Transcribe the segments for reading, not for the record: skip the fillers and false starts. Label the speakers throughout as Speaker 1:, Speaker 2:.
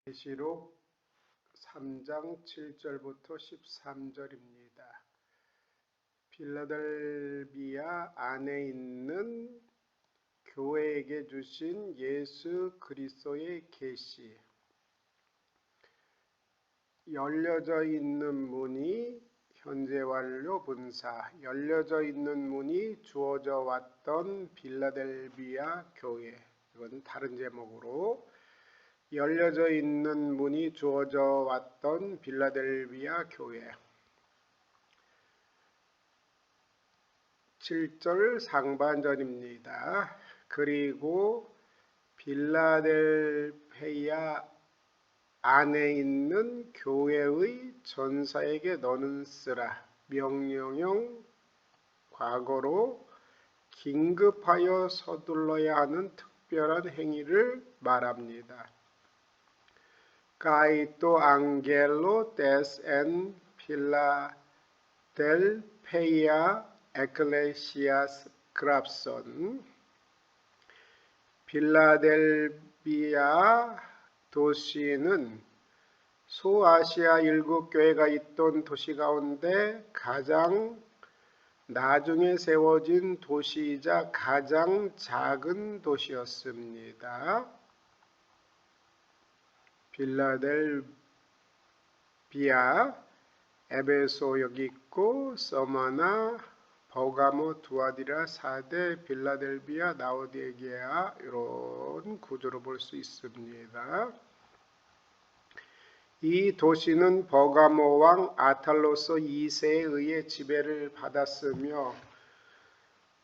Speaker 1: 계시록 3장 7절부터 13절입니다. 필라델비아 안에 있는 교회에게 주신 예수 그리스도의 계시. 열려져 있는 문이 현재 완료 분사. 열려져 있는 문이 주어져 왔던 필라델비아 교회. 이건 다른 제목으로 열려져 있는 문이 주어져 왔던 필라델비아 교회. 7절 상반절입니다. 그리고 필라델피아 안에 있는 교회의 전사에게 너는 쓰라. 명령형 과거로 긴급하여 서둘러야 하는 특별한 행위를 말합니다. Caito angelo des en Philadelphia ecclesias grabson. 필라델비아 도시는 소아시아 7교회가 있던 도시 가운데 가장 나중에 세워진 도시이자 가장 작은 도시였습니다. 필라델비아, 에베소 여기 있고 서머나, 버가모, 두아디라, 사데, 필라델비아, 라오디게아 이런 구조로 볼 수 있습니다. 이 도시는 버가모 왕 아탈로스 2세에 의해 지배를 받았으며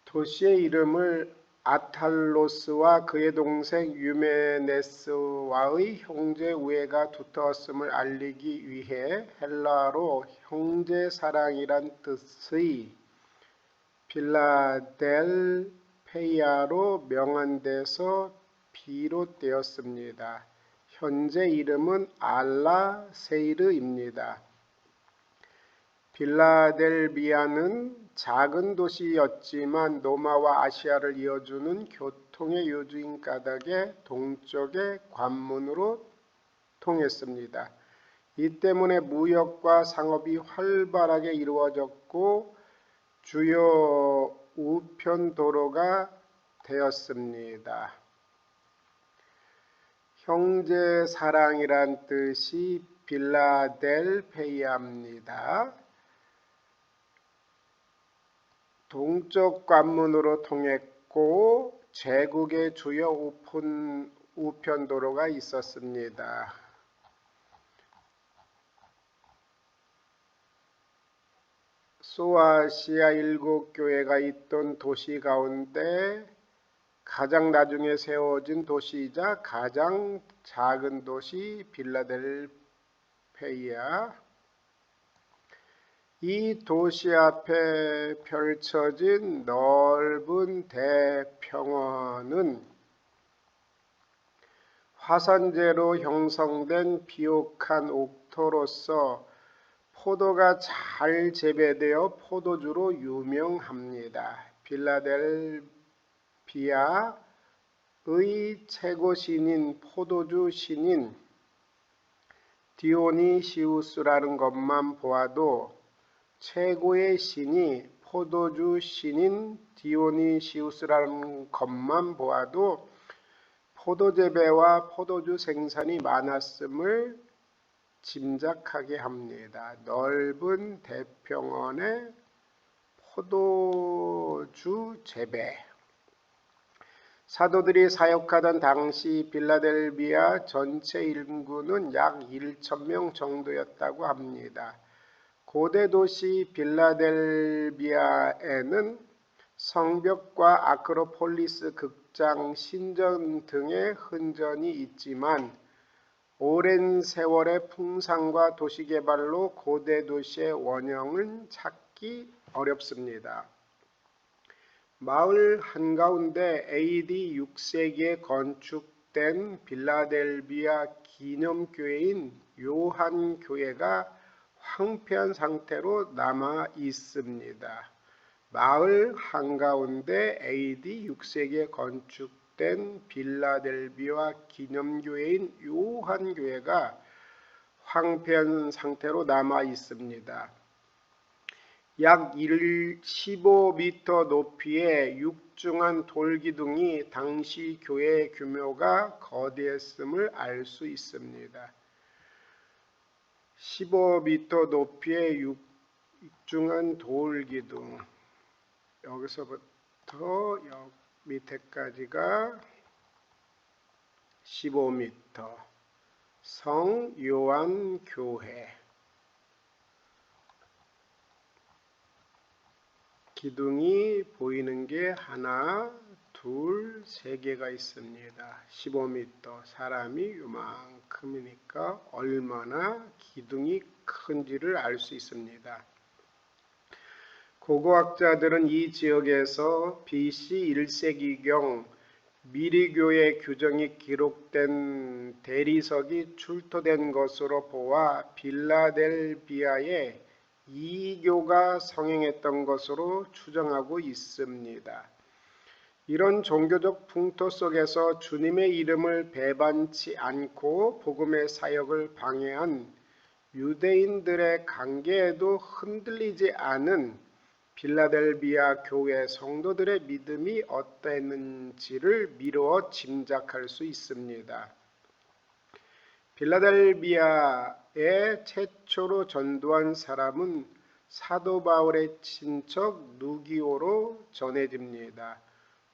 Speaker 1: 도시의 이름을 아탈로스와 그의 동생 유메네스와의 형제 우애가 두터웠음을 알리기 위해 헬라어로 형제 사랑이란 뜻의 필라델페이아로 명한데서 비롯되었습니다. 현재 이름은 알라세이르입니다. 필라델비아는 작은 도시였지만 로마와 아시아를 이어주는 교통의 요주인 까닭에 동쪽의 관문으로 통했습니다. 이 때문에 무역과 상업이 활발하게 이루어졌고 주요 우편도로가 되었습니다. 형제 사랑이란 뜻이 필라델페이아입니다. 동쪽 관문으로 통했고 제국의 주요 우편도로가 있었습니다. 소아시아 7교회가 있던 도시 가운데 가장 나중에 세워진 도시이자 가장 작은 도시 필라델페이아. 이 도시 앞에 펼쳐진 넓은 대평원은 화산재로 형성된 비옥한 옥토로서 포도가 잘 재배되어 포도주로 유명합니다. 필라델비아의 최고 신인 포도주 신인 디오니시우스라는 것만 보아도 최고의 신이 포도주 신인 디오니시우스라는 것만 보아도 포도 재배와 포도주 생산이 많았음을 짐작하게 합니다. 넓은 대평원의 포도주 재배. 사도들이 사역하던 당시 필라델비아 전체 인구는 약 1,000명 정도였다고 합니다. 고대 도시 필라델비아에는 성벽과 아크로폴리스 극장, 신전 등의 흔적이 있지만 오랜 세월의 풍상과 도시개발로 고대 도시의 원형은 찾기 어렵습니다. 마을 한가운데 AD 6세기에 건축된 필라델비아 기념교회인 요한교회가 황폐한 상태로 남아 있습니다. 마을 한가운데 AD 6세기에 건축된 건축된 빌라델비아 기념교회인 요한교회가 황폐한 상태로 남아 있습니다. 약 15m 높이의 육중한 돌기둥이 당시 교회의 규모가 거대했음을 알 수 있습니다. 15m 높이의 육중한 돌기둥, 여기서부터 여기 밑에까지가 15m, 성 요한 교회. 기둥이 보이는 게 하나, 둘, 세 개가 있습니다. 15m, 사람이 요만큼이니까 얼마나 기둥이 큰지를 알 수 있습니다. 고고학자들은 이 지역에서 BC 1세기경 미리교의 규정이 기록된 대리석이 출토된 것으로 보아 빌라델비아에 이교가 성행했던 것으로 추정하고 있습니다. 이런 종교적 풍토 속에서 주님의 이름을 배반치 않고 복음의 사역을 방해한 유대인들의 관계에도 흔들리지 않은 빌라델비아 교회 성도들의 믿음이 어떠했는지를 미루어 짐작할 수 있습니다. 빌라델비아에 최초로 전도한 사람은 사도 바울의 친척 누기오로 전해집니다.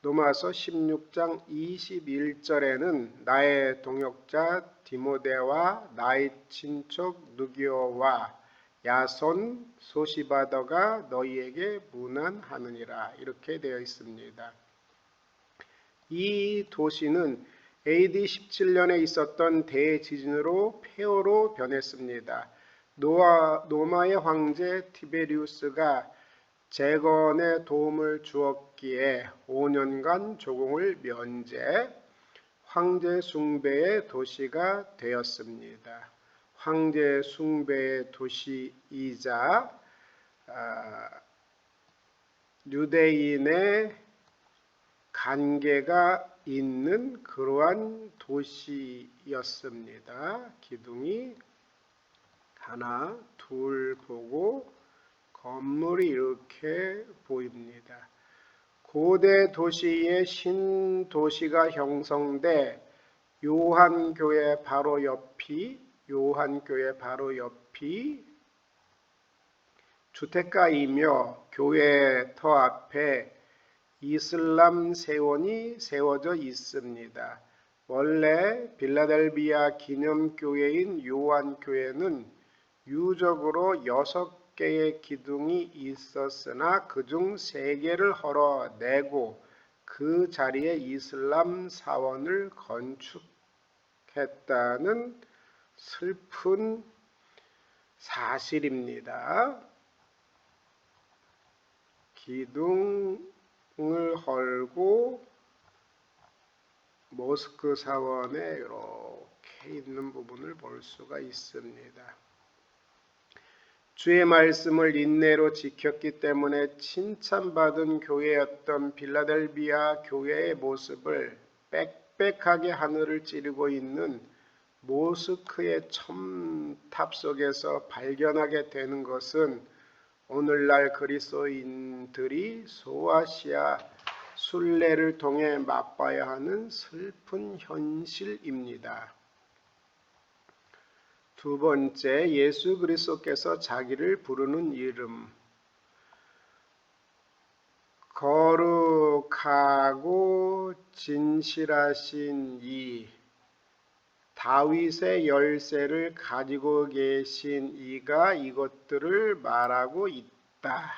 Speaker 1: 로마서 16장 21절에는 나의 동역자 디모데와 나의 친척 누기오와 야손 소시바더가 너희에게 문안하느니라, 이렇게 되어 있습니다. 이 도시는 AD 17년에 있었던 대지진으로 폐허로 변했습니다. 로마의 황제 티베리우스가 재건에 도움을 주었기에 5년간 조공을 면제, 황제 숭배의 도시가 되었습니다. 황제 숭배의 도시이자 유대인의 관계가 있는 그러한 도시였습니다. 기둥이 하나, 둘 보고 건물이 이렇게 보입니다. 고대 도시의 신도시가 형성돼 요한교회 바로 옆이 주택가이며 교회 터 앞에 이슬람 세원이 세워져 있습니다. 원래 빌라델비아 기념교회인 요한교회는 유적으로 6개의 기둥이 있었으나 그중 3개를 헐어내고 그 자리에 이슬람 사원을 건축했다는 슬픈 사실입니다. 기둥을 헐고 모스크 사원에 이렇게 있는 부분을 볼 수가 있습니다. 주의 말씀을 인내로 지켰기 때문에 칭찬받은 교회였던 빌라델비아 교회의 모습을 빽빽하게 하늘을 찌르고 있는 모스크의 첨탑 속에서 발견하게 되는 것은 오늘날 그리스도인들이 소아시아 순례를 통해 맛봐야 하는 슬픈 현실입니다. 두 번째, 예수 그리스도께서 자기를 부르는 이름. 거룩하고 진실하신 이, 다윗의 열쇠를 가지고 계신 이가 이것들을 말하고 있다.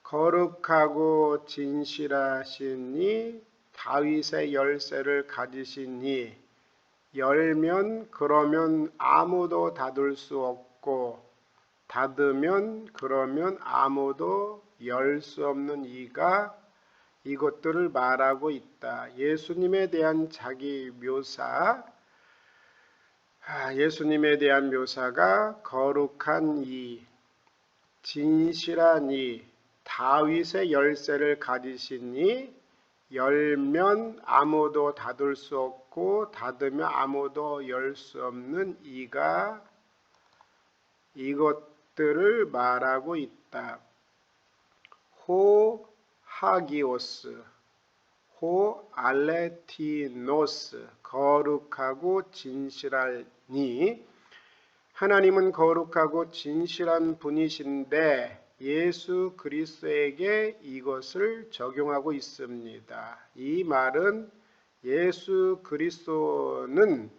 Speaker 1: 거룩하고 진실하신 이, 다윗의 열쇠를 가지신 이, 열면 그러면 아무도 닫을 수 없고 닫으면 그러면 아무도 열 수 없는 이가 이것들을 말하고 있다. 예수님에 대한 자기 묘사, 예수님에 대한 묘사가 거룩한 이, 진실한 이, 다윗의 열쇠를 가지신 이, 열면 아무도 닫을 수 없고 닫으면 아무도 열 수 없는 이가 이것들을 말하고 있다. 호 하기오스, 호 알레티노스, 거룩하고 진실하니. 하나님은 거룩하고 진실한 분이신데 예수 그리스도에게 이것을 적용하고 있습니다. 이 말은 예수 그리스도는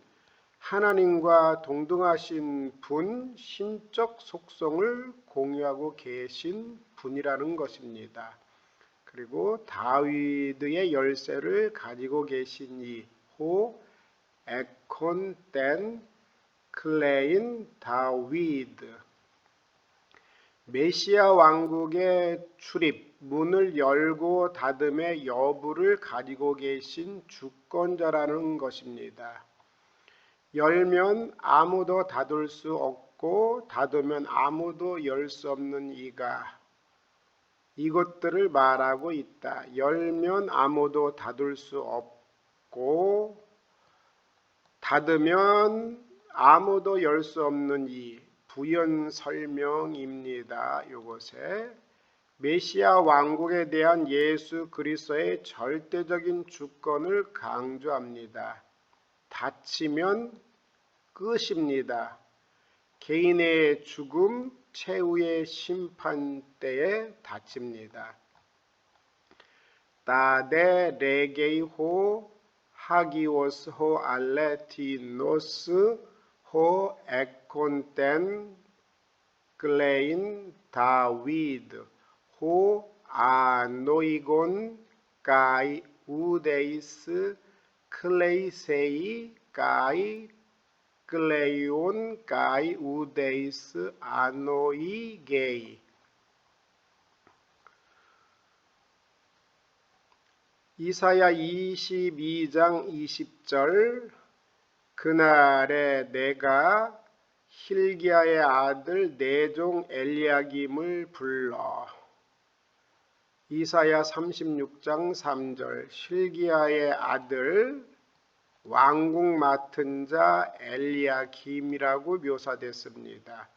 Speaker 1: 하나님과 동등하신 분, 신적 속성을 공유하고 계신 분이라는 것입니다. 그리고 다윗의 열쇠를 가지고 계신 이호 에콘덴 클레인 다위드, 메시아 왕국의 출입, 문을 열고 닫음의 여부를 가지고 계신 주권자라는 것입니다. 열면 아무도 닫을 수 없고 닫으면 아무도 열 수 없는 이가 이것들을 말하고 있다. 열면 아무도 닫을 수 없고 닫으면 아무도 열 수 없는 이 부연 설명입니다. 이것에 메시아 왕국에 대한 예수 그리스도의 절대적인 주권을 강조합니다. 닫히면 끝입니다. 개인의 죽음, 최후의 심판 때에 닫힙니다. 따데 레게이호 하기오스 호 알레티노스 호 에콘텐 클레인 다위드 호 아노이곤 가이 우데이스 클레이세이 가이 클레이온 가이 우데이스 아노이게이. 이사야 22장 20절. 그날에 내가 hil기야의 아들 내 종 엘리야김을 불러. 이사야 36장 3절. hil기야의 아들 왕국 맡은 자 엘리야김이라고 묘사됐습니다.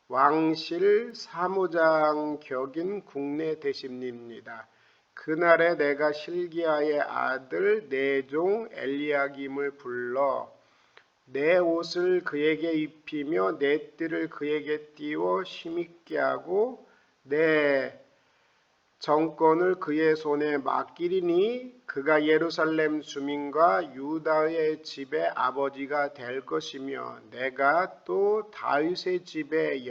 Speaker 1: 왕실 사무장 격인 국내 대신입니다. 그날에 내가 hil기야의 아들 내 종 엘리야김을 불러 내 옷을 그에게 입히며 내 띠를 그에게 띄워 힘있게 하고 내 정권을 그의 손에 맡기리니 그가 예루살렘 주민과 유다의 집의 아버지가 될 것이며 내가 또 다윗의 집의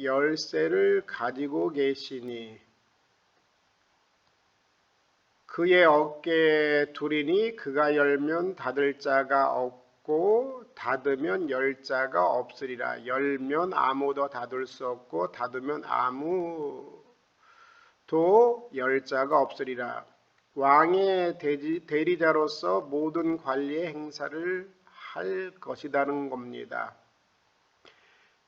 Speaker 1: 열쇠를 가지고 계시니 그의 어깨에 두리니 그가 열면 닫을 자가 없고 닫으면 열 자가 없으리라. 열면 아무도 닫을 수 없고 닫으면 아무도 열 자가 없으리라. 왕의 대리자로서 모든 관리의 행사를 할 것이라는 겁니다.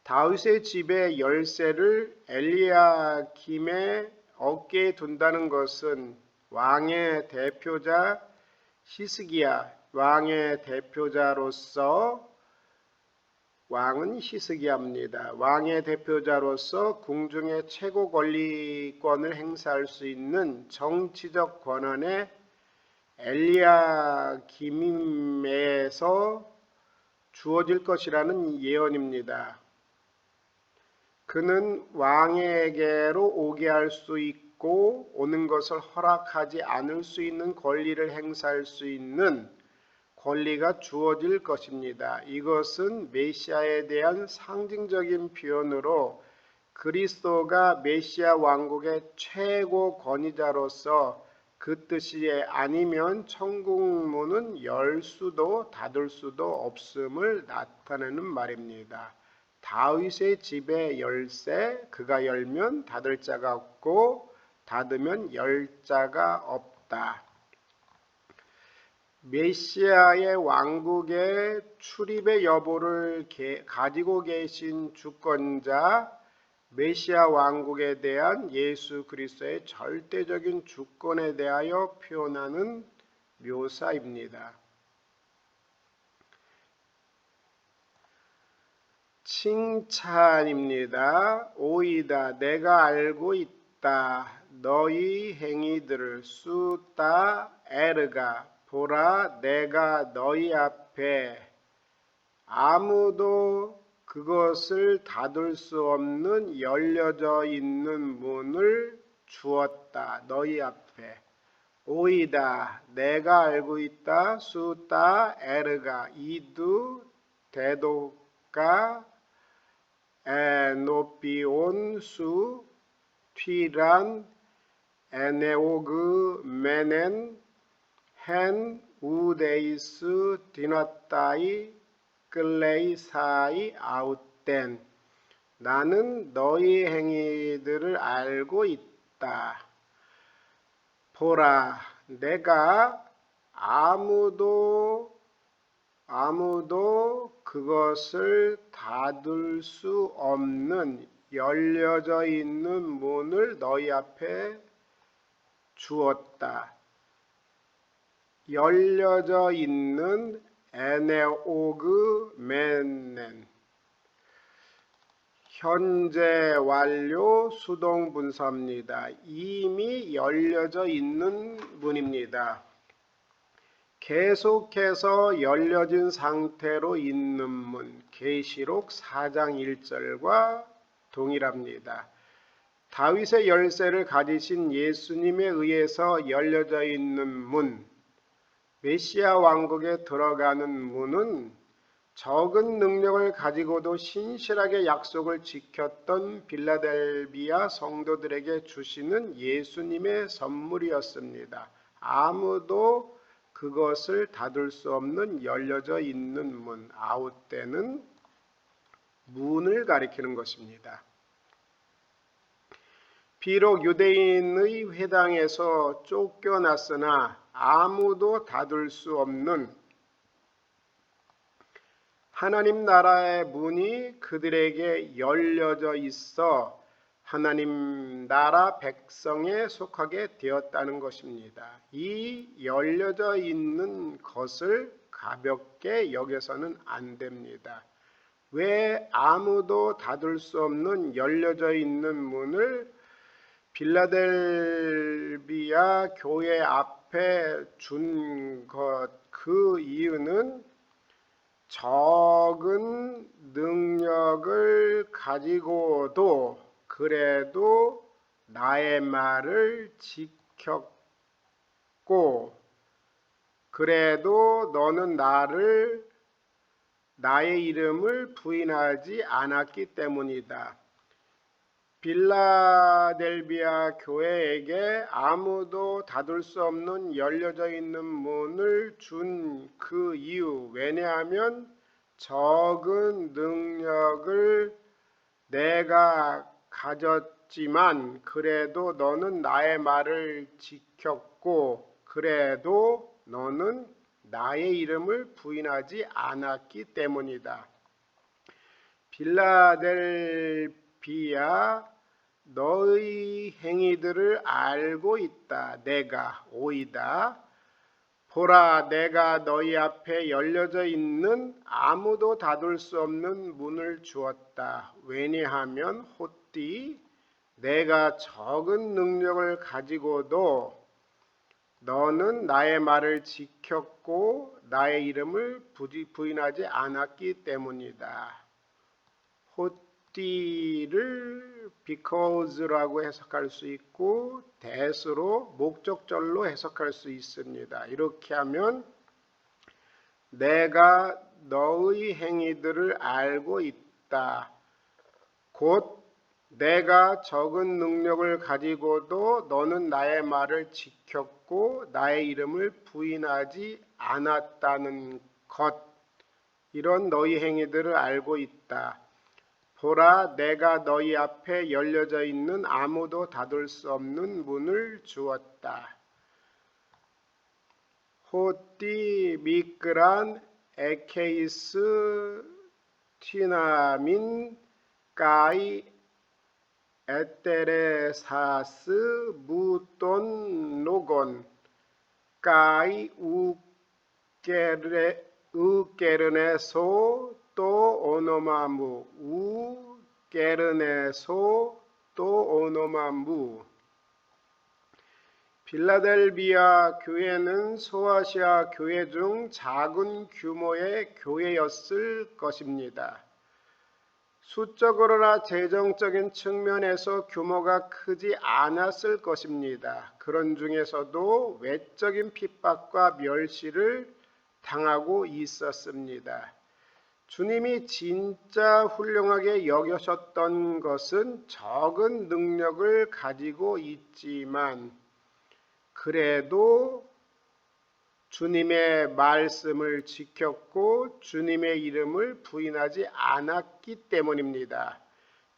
Speaker 1: 다윗의 집의 열쇠를 엘리야김의 어깨에 둔다는 것은 왕의 대표자 히스기야, 왕의 대표자로서 왕은 히스기야입니다. 왕의 대표자로서 궁중의 최고 권리권을 행사할 수 있는 정치적 권한의 엘리야김에서 주어질 것이라는 예언입니다. 그는 왕에게로 오게 할 수 있고 오는 것을 허락하지 않을 수 있는 권리를 행사할 수 있는 권리가 주어질 것입니다. 이것은 메시아에 대한 상징적인 표현으로 그리스도가 메시아 왕국의 최고 권위자로서 그 뜻이 아니면 천국 문은 열 수도 닫을 수도 없음을 나타내는 말입니다. 다윗의 집의 열쇠, 그가 열면 닫을 자가 없고 닫으면 열 자가 없다. 메시아의 왕국의 출입의 여부를 가지고 계신 주권자 메시아 왕국에 대한 예수 그리스도의 절대적인 주권에 대하여 표현하는 묘사입니다. 칭찬입니다. 오이다 내가 알고 있다. 너희 행위들을 수다 에르가 보라 내가 너희 앞에 아무도 그것을 닫을 수 없는 열려져 있는 문을 주었다. 너희 앞에 오이다 내가 알고 있다. 수다 에르가 이두 대도가 에노피온 수 튀란 에네오그 메넨 헨 우데이스 디너따이 클레이사이 아웃된 나는 너희 행위들을 알고 있다. 보라 내가 아무도 그것을 닫을 수 없는 열려져 있는 문을 너희 앞에 주었다. 열려져 있는 에네오그 맨넨 현재 완료 수동분사입니다. 이미 열려져 있는 문입니다. 계속해서 열려진 상태로 있는 문, 계시록 4장 1절과 동일합니다. 다윗의 열쇠를 가지신 예수님에 의해서 열려져 있는 문, 메시아 왕국에 들어가는 문은 적은 능력을 가지고도 신실하게 약속을 지켰던 빌라델비아 성도들에게 주시는 예수님의 선물이었습니다. 아무도 그것을 닫을 수 없는 열려져 있는 문, 아웃되는 문을 가리키는 것입니다. 비록 유대인의 회당에서 쫓겨났으나 아무도 닫을 수 없는 하나님 나라의 문이 그들에게 열려져 있어 하나님 나라 백성에 속하게 되었다는 것입니다. 이 열려져 있는 것을 가볍게 여겨서는 안 됩니다. 왜 아무도 닫을 수 없는 열려져 있는 문을 빌라델비아 교회 앞에 준 것, 그 이유는 적은 능력을 가지고도 그래도 나의 말을 지켰고 그래도 너는 나의 이름을 부인하지 않았기 때문이다. 빌라델비아 교회에게 아무도 닫을 수 없는 열려져 있는 문을 준 그 이유, 왜냐하면 적은 능력을 내가 가졌지만 그래도 너는 나의 말을 지켰고 그래도 너는 나의 이름을 부인하지 않았기 때문이다. 빌라델비아 너의 행위들을 알고 있다. 내가 오이다. 보라 내가 너희 앞에 열려져 있는 아무도 닫을 수 없는 문을 주었다. 왜냐하면 헛디 내가 적은 능력을 가지고도 너는 나의 말을 지켰고 나의 이름을 부인하지 않았기 때문이다. 헛디를 because라고 해석할 수 있고 that으로 목적절로 해석할 수 있습니다. 이렇게 하면 내가 너의 행위들을 알고 있다. 곧 내가 적은 능력을 가지고도 너는 나의 말을 지켰고 나의 이름을 부인하지 않았다는 것. 이런 너희 행위들을 알고 있다. 보라 내가 너희 앞에 열려져 있는 아무도 닫을 수 없는 문을 주었다. 호띠 미끄란 에케이스 티나민 까이 에테레사스 무돈 로곤 까이 우게르네소 또 오노마무 우게르네소 또 오노마무. 빌라델비아 교회는 소아시아 교회 중 작은 규모의 교회였을 것입니다. 수적으로나 재정적인 측면에서 규모가 크지 않았을 것입니다. 그런 중에서도 외적인 핍박과 멸시를 당하고 있었습니다. 주님이 진짜 훌륭하게 여기셨던 것은 적은 능력을 가지고 있지만 그래도 주님의 말씀을 지켰고 주님의 이름을 부인하지 않았기 때문입니다.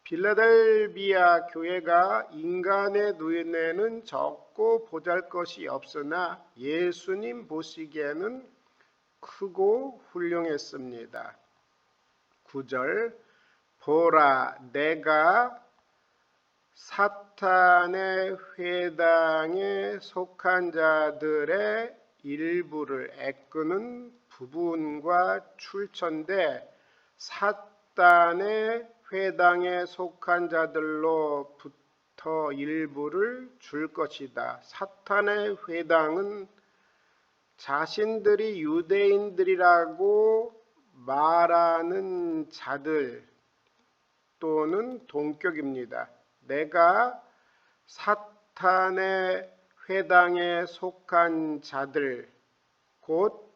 Speaker 1: 빌라델비아 교회가 인간의 눈에는 적고 보잘것이 없으나 예수님 보시기에는 크고 훌륭했습니다. 9절 보라 내가 사탄의 회당에 속한 자들의 일부를 애끄는 부분과 출처인데 사탄의 회당에 속한 자들로부터 일부를 줄 것이다. 사탄의 회당은 자신들이 유대인들이라고 말하는 자들 또는 동격입니다. 내가 사탄의 회당에 속한 자들, 곧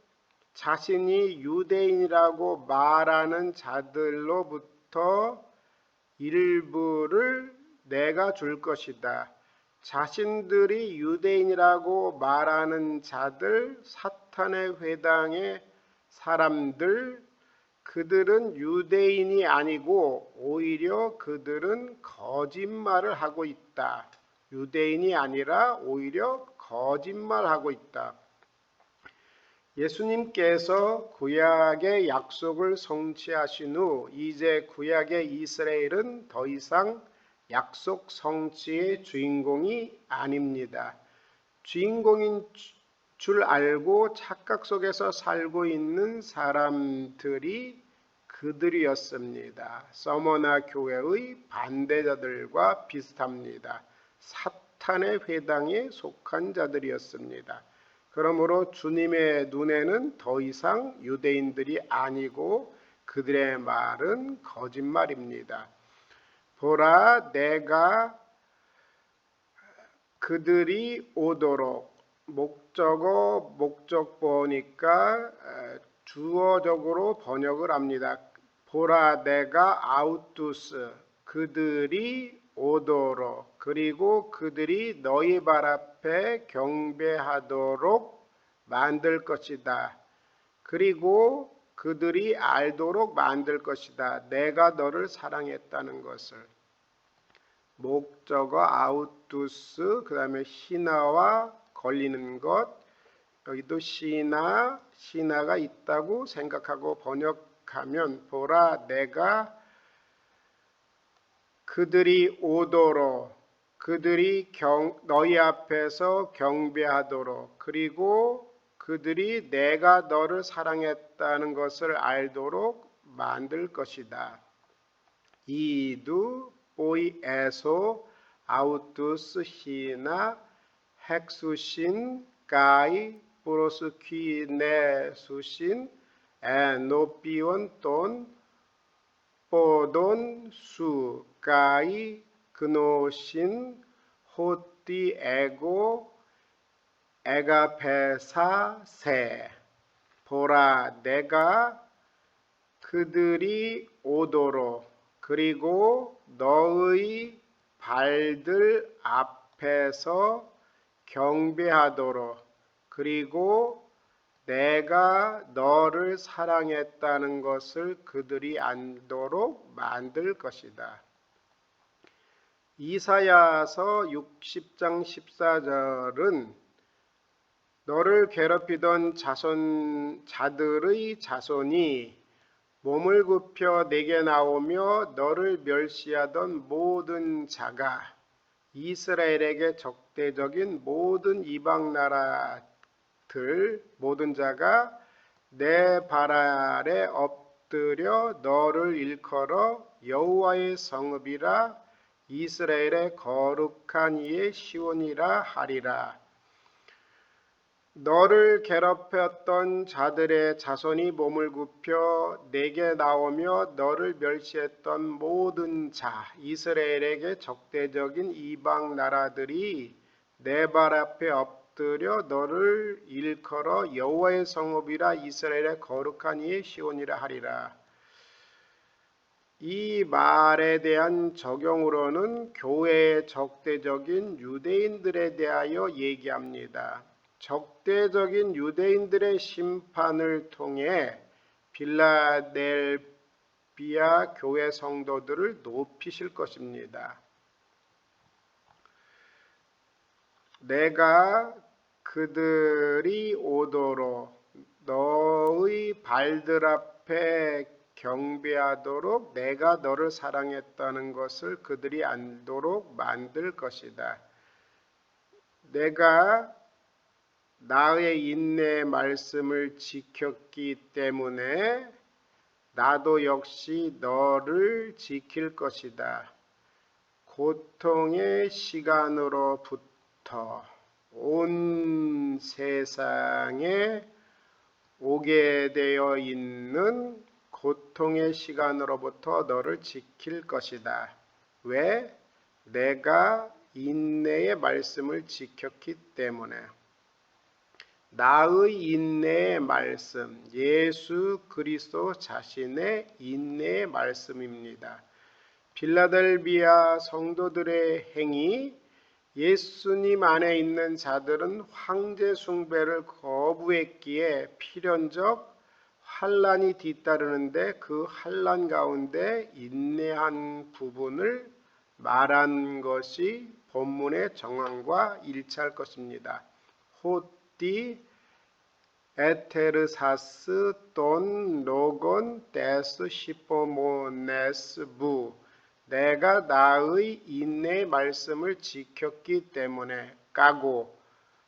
Speaker 1: 자신이 유대인이라고 말하는 자들로부터 일부를 내가 줄 것이다. 자신들이 유대인이라고 말하는 자들, 사탄의 회당의 사람들, 그들은 유대인이 아니고 오히려 그들은 거짓말을 하고 있다. 유대인이 아니라 오히려 거짓말하고 있다. 예수님께서 구약의 약속을 성취하신 후 이제 구약의 이스라엘은 더 이상 약속 성취의 주인공이 아닙니다. 주인공인 줄 알고 착각 속에서 살고 있는 사람들이 그들이었습니다. 서머나 교회의 반대자들과 비슷합니다. 사탄의 회당에 속한 자들이었습니다. 그러므로 주님의 눈에는 더 이상 유대인들이 아니고 그들의 말은 거짓말입니다. 보라 내가 그들이 오도록 목적어 목적보니까 주어적으로 번역을 합니다. 보라 내가 아우투스 그들이 오도록 그리고 그들이 너희 발 앞에 경배하도록 만들 것이다. 그리고 그들이 알도록 만들 것이다. 내가 너를 사랑했다는 것을. 목적어 아우투스 그 다음에 시나와 걸리는 것 여기도 시나가 있다고 생각하고 번역하면 보라 내가 그들이 오도록 그들이 너희 앞에서 경배하도록 그리고 그들이 내가 너를 사랑했다는 것을 알도록 만들 것이다. 이두 보이에소 아우투스 히나 헥수신 까이 프로스퀴네수신 에노피온 돈 포돈 수 까이 그노신 호띠 에고 에가페사 세 보라 내가 그들이 오도록 그리고 너의 발들 앞에서 경배하도록 그리고 내가 너를 사랑했다는 것을 그들이 알도록 만들 것이다. 이사야서 60장 14절은 너를 괴롭히던 자들의 자손이 몸을 굽혀 내게 나오며 너를 멸시하던 모든 자가 이스라엘에게 적대적인 모든 이방 나라들 모든 자가 내 발 아래 엎드려 너를 일컬어 여호와의 성읍이라 이스라엘의 거룩한 이의 시온이라 하리라. 너를 괴롭혔던 자들의 자손이 몸을 굽혀 내게 나오며 너를 멸시했던 모든 자 이스라엘에게 적대적인 이방 나라들이 내 발 앞에 엎드려 너를 일컬어 여호와의 성읍이라 이스라엘의 거룩한 이의 시온이라 하리라. 이 말에 대한 적용으로는 교회의 적대적인 유대인들에 대하여 얘기합니다. 적대적인 유대인들의 심판을 통해 빌라델비아 교회 성도들을 높이실 것입니다. 내가 그들이 오도록 너의 발들 앞에 경배하도록 내가 너를 사랑했다는 것을 그들이 알도록 만들 것이다. 내가 나의 인내의 말씀을 지켰기 때문에 나도 역시 너를 지킬 것이다. 고통의 시간으로부터 온 세상에 오게 되어 있는 고통의 시간으로부터 너를 지킬 것이다. 왜? 내가 인내의 말씀을 지켰기 때문에. 나의 인내의 말씀, 예수 그리스도 자신의 인내의 말씀입니다. 빌라델비아 성도들의 행위, 예수님 안에 있는 자들은 황제 숭배를 거부했기에 필연적 환난이 뒤따르는데 그 환난 가운데 인내한 부분을 말한 것이 본문의 정황과 일치할 것입니다. 호띠 에테르사스 돈 로곤 데스 시포모네스 부 내가 나의 인내의 말씀을 지켰기 때문에 까고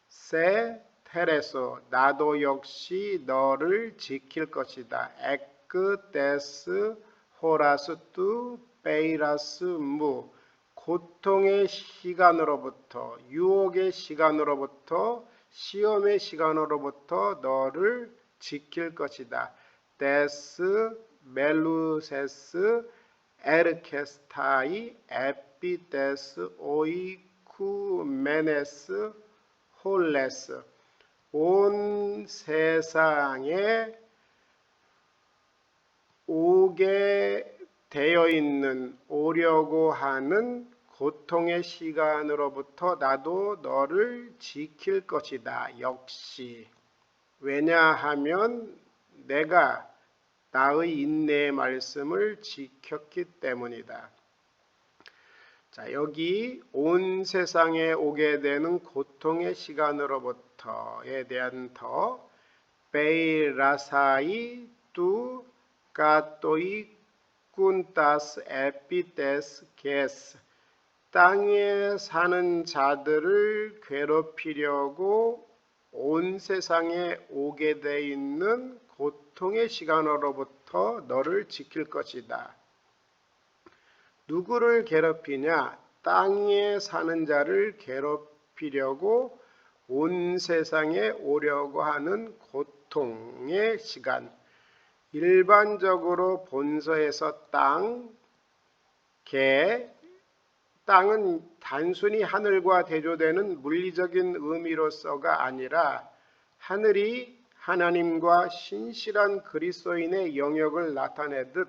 Speaker 1: 세 테레소 나도 역시 너를 지킬 것이다. 에크 데스 호라스 뚜 베이라스 무 고통의 시간으로부터 유혹의 시간으로부터 시험의 시간으로부터 너를 지킬 것이다. 데스 멜루세스 에르케스타이 에피데스 오이쿠메네스 홀레스 온 세상에 오게 되어 있는 오려고 하는 고통의 시간으로부터 나도 너를 지킬 것이다. 역시 왜냐하면 내가 나의 인내의 말씀을 지켰기 때문이다. 자, 여기 온 세상에 오게 되는 고통의 시간으로부터에 대한 더 베이라사이 뚜 까또이 꾼타스 에피데스 게스 땅에 사는 자들을 괴롭히려고 온 세상에 오게 돼 있는 고통의 시간으로부터 너를 지킬 것이다. 누구를 괴롭히냐? 땅에 사는 자를 괴롭히려고 온 세상에 오려고 하는 고통의 시간. 일반적으로 본서에서 땅, 개, 땅은 단순히 하늘과 대조되는 물리적인 의미로서가 아니라 하늘이 하나님과 신실한 그리스도인의 영역을 나타내듯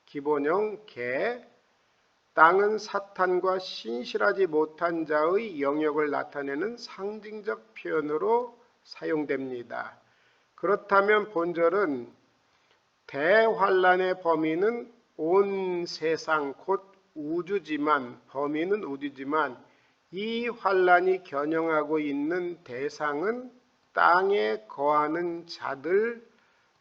Speaker 1: 기본형 개, 땅은 사탄과 신실하지 못한 자의 영역을 나타내는 상징적 표현으로 사용됩니다. 그렇다면 본절은 대환란의 범위는 온 세상 곧 우주지만 범위는 우주지만 이 환란이 겨냥하고 있는 대상은 땅에 거하는 자들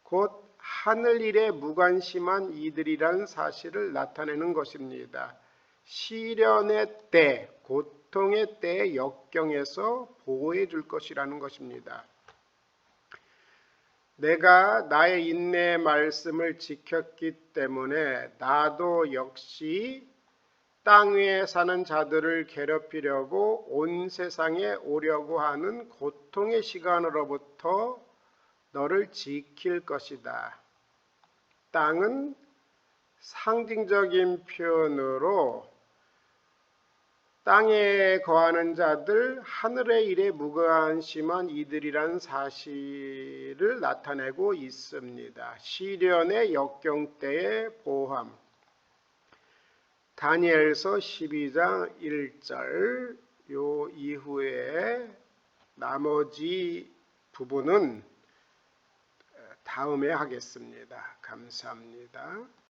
Speaker 1: 곧 하늘일에 무관심한 이들이라는 사실을 나타내는 것입니다. 시련의 때, 고통의 때의 역경에서 보호해 줄 것이라는 것입니다. 내가 나의 인내의 말씀을 지켰기 때문에 나도 역시 땅 위에 사는 자들을 괴롭히려고 온 세상에 오려고 하는 고통의 시간으로부터 너를 지킬 것이다. 땅은 상징적인 표현으로 땅에 거하는 자들, 하늘의 일에 무관심한 이들이라는 사실을 나타내고 있습니다. 시련의 역경 때의 보호함. 다니엘서 12장 1절 요 이후에 나머지 부분은 다음에 하겠습니다. 감사합니다.